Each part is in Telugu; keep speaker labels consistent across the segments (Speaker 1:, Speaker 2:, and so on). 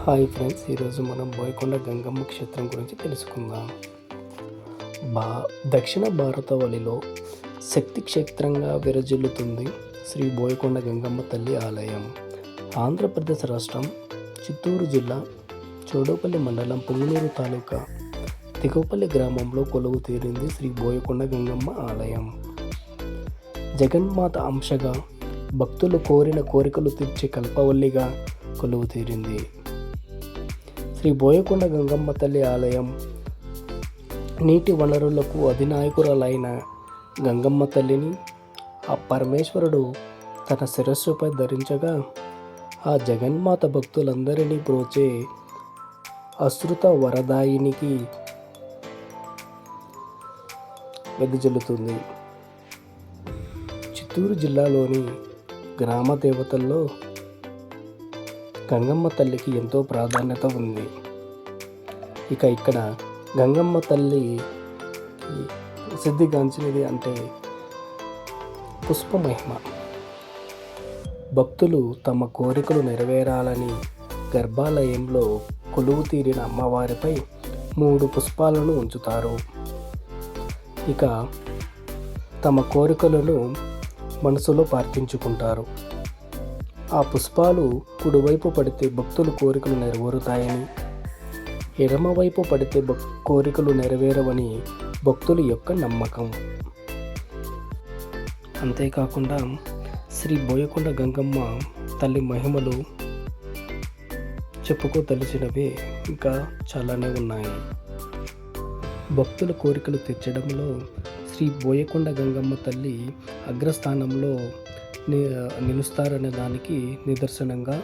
Speaker 1: హాయ్ ఫ్రెండ్స్, ఈరోజు మనం బోయకొండ గంగమ్మ క్షేత్రం గురించి తెలుసుకుందాం. దక్షిణ భారతావనిలో శక్తి క్షేత్రంగా విరజిల్లుతుంది శ్రీ బోయకొండ గంగమ్మ తల్లి ఆలయం. ఆంధ్రప్రదేశ్ రాష్ట్రం చిత్తూరు జిల్లా చోడపల్లి మండలం పుంగనూరు తాలూకా దిగువపల్లి గ్రామంలో కొలువు తీరింది శ్రీ బోయకొండ గంగమ్మ ఆలయం. జగన్మాత అంశగా భక్తులు కోరిన కోరికలు తీర్చే కల్పవల్లిగా కొలువు తీరింది. శ్రీ బోయకొండ గంగమ్మ తల్లి ఆలయం నీటి వనరులకు అధినాయకురాలైన గంగమ్మ తల్లిని ఆ పరమేశ్వరుడు తన శిరస్సుపై ధరించగా ఆ జగన్మాత భక్తులందరినీ బ్రోచే అశ్రుత వరదాయినికి వెదజల్లుతుంది. చిత్తూరు జిల్లాలోని గ్రామ దేవతల్లో గంగమ్మ తల్లికి ఎంతో ప్రాధాన్యత ఉంది. ఇక్కడ గంగమ్మ తల్లి ప్రసిద్ధిగాంచినది అంటే పుష్పమహిమ. భక్తులు తమ కోరికలు నెరవేరాలని గర్భాలయంలో కొలువు తీరిన అమ్మవారిపై 3 పుష్పాలను ఉంచుతారు. ఇక తమ కోరికలను మనసులో ప్రార్థించుకుంటారు. ఆ పుష్పాలు కుడివైపు పడితే భక్తుల కోరికలు నెరవేరుతాయని, ఎడమవైపు పడితే కోరికలు నెరవేరవని భక్తుల యొక్క నమ్మకం. అంతేకాకుండా శ్రీ బోయకొండ గంగమ్మ తల్లి మహిమలు చెప్పుకోదలిచినవే ఇంకా చాలానే ఉన్నాయి. భక్తుల కోరికలు తీర్చడంలో శ్రీ బోయకొండ గంగమ్మ తల్లి అగ్రస్థానంలో నిలుస్తారనే దానికి నిదర్శనంగా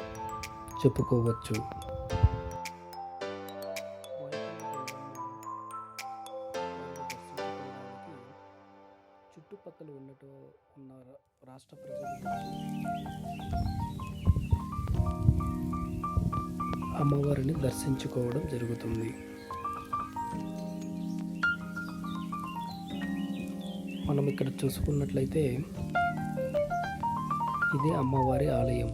Speaker 1: చెప్పుకోవచ్చు. చుట్టుపక్కల ఉన్న రాష్ట్ర ప్రజలు అమ్మవారిని దర్శించుకోవడం జరుగుతుంది. మనం ఇక్కడ చూసుకున్నట్లయితే ఇది అమ్మవారి ఆలయం.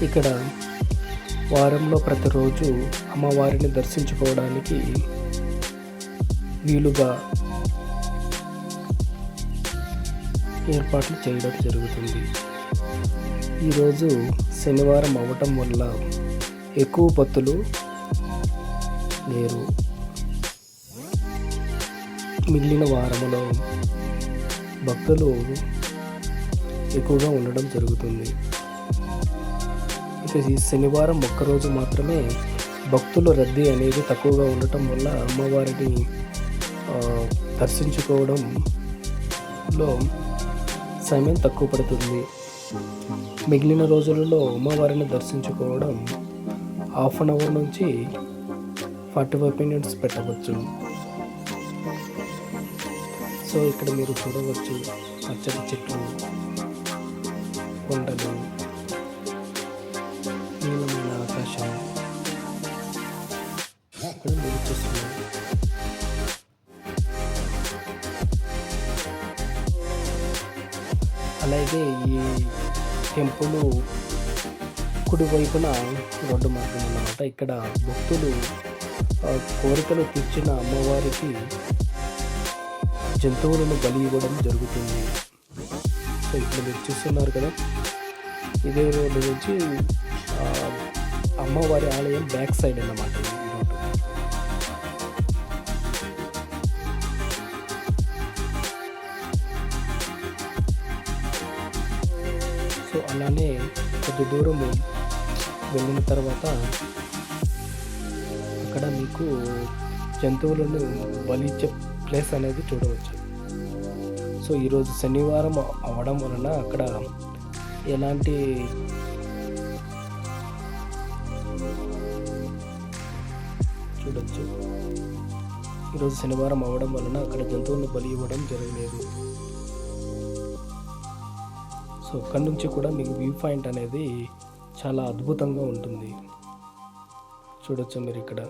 Speaker 1: ఇక్కడ వారంలో ప్రతిరోజు అమ్మవారిని దర్శించుకోవడానికి వీలుగా ఏర్పాట్లు చేయడం జరుగుతుంది. ఈరోజు శనివారం అవ్వటం వల్ల ఎక్కువ భక్తులు లేరు. మిగిలిన వారములో భక్తులు ఎక్కువగా ఉండడం జరుగుతుంది. ఈ శనివారం ఒక్కరోజు మాత్రమే భక్తుల రద్దీ అనేది తక్కువగా ఉండటం వల్ల అమ్మవారిని దర్శించుకోవడంలో సమయం తక్కువ పడుతుంది. మిగిలిన రోజులలో అమ్మవారిని దర్శించుకోవడం 1/2 అవర్ నుంచి 45 minutes పెట్టవచ్చు. సో ఇక్కడ మీరు చూడవచ్చు పచ్చటి చెట్లు, కొండలు, నీలమైన ఆకాశం ఇక్కడ మీరు చూస్తున్నారు. అలాగే ఈ టెంపుల్ కుడివైపున రోడ్డు మార్గం అన్నమాట. ఇక్కడ భక్తులు కోరికలు తీర్చిన అమ్మవారికి జంతువులను బలి ఇవ్వడం జరుగుతుంది. సో ఇక్కడ మీరు చూస్తున్నారు కదా, ఇదే రోడ్డు నుంచి అమ్మవారి ఆలయం బ్యాక్ సైడ్ అన్నమాట ఈ రోడ్డు. సో అలానే కొద్ది దూరము వెళ్ళిన తర్వాత అక్కడ మీకు జంతువులను బలిచ్చే ప్లేస్ అనేది చూడవచ్చు. సో ఈరోజు శనివారం అవ్వడం వలన అక్కడ ఎలాంటి చూడొచ్చు. ఈరోజు శనివారం అవ్వడం వలన అక్కడ జంతువులను బలి ఇవ్వడం జరగలేదు. సో అక్కడి నుంచి కూడా మీకు వ్యూ పాయింట్ అనేది చాలా అద్భుతంగా ఉంటుంది. చూడొచ్చు మీరు ఇక్కడ.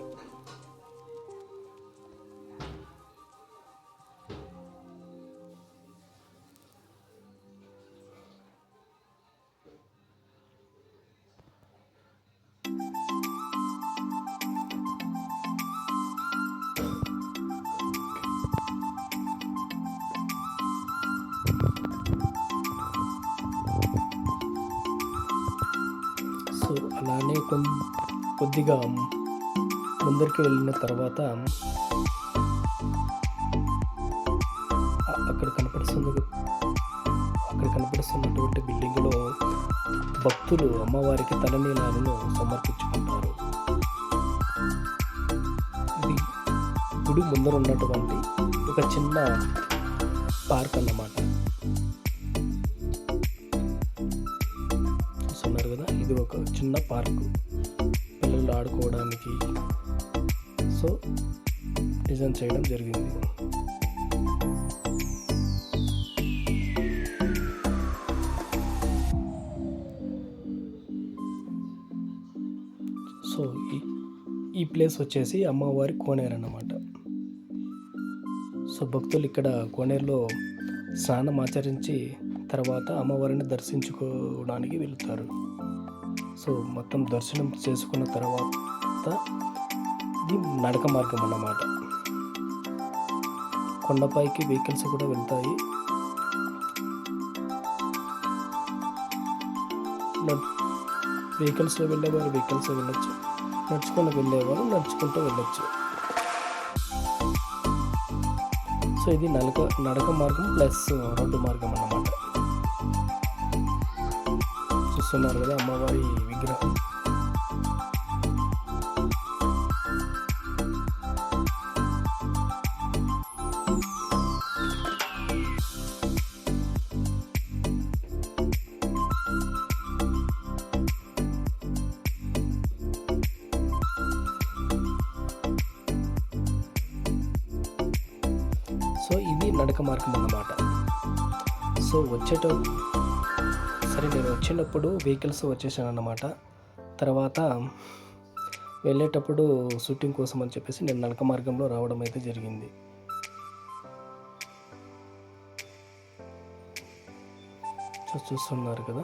Speaker 1: సో అలానే కొద్దిగా ముందరికి వెళ్ళిన తర్వాత అక్కడ కనపడుతున్నటువంటి బిల్డింగ్లో భక్తులు అమ్మవారికి తలనీలాలను సమర్పించుకుంటారు. ఇది గుడి ముందర ఉన్నటువంటి ఒక చిన్న పార్క్ అన్నమాట. చూస్తున్నారు కదా, ఇది ఒక చిన్న పార్క్ పిల్లలు ఆడుకోవడానికి సో డిజైన్ చేయడం జరిగింది. సో ఈ ప్లేస్ వచ్చేసి అమ్మవారి కోనేరు అన్నమాట. సో భక్తులు ఇక్కడ కోనేరులో స్నానం ఆచరించి తర్వాత అమ్మవారిని దర్శించుకోవడానికి వెళ్తారు. సో మొత్తం దర్శనం చేసుకున్న తర్వాత ఇది నడక మార్గం అన్నమాట. కొండపైకి వెహికల్స్ కూడా వెళ్తాయి. వెహికల్స్లో వెళ్ళేవారు వెహికల్స్లో వెళ్ళొచ్చు, నడుచుకొని వెళ్ళేవారు నడుచుకుంటూ వెళ్ళొచ్చు. సో ఇది నడక మార్గం ప్లస్ రోడ్డు మార్గం అన్నమాట. చూస్తున్నారు కదా అమ్మవారి విగ్రహం. సో ఇది నడక మార్గం అన్నమాట. సో నేను వచ్చినప్పుడు వెహికల్స్ వచ్చేసాను అన్నమాట. తర్వాత వెళ్ళేటప్పుడు షూటింగ్ కోసం అని చెప్పేసి నేను నడక మార్గంలో రావడం అయితే జరిగింది. చూస్తున్నారు కదా.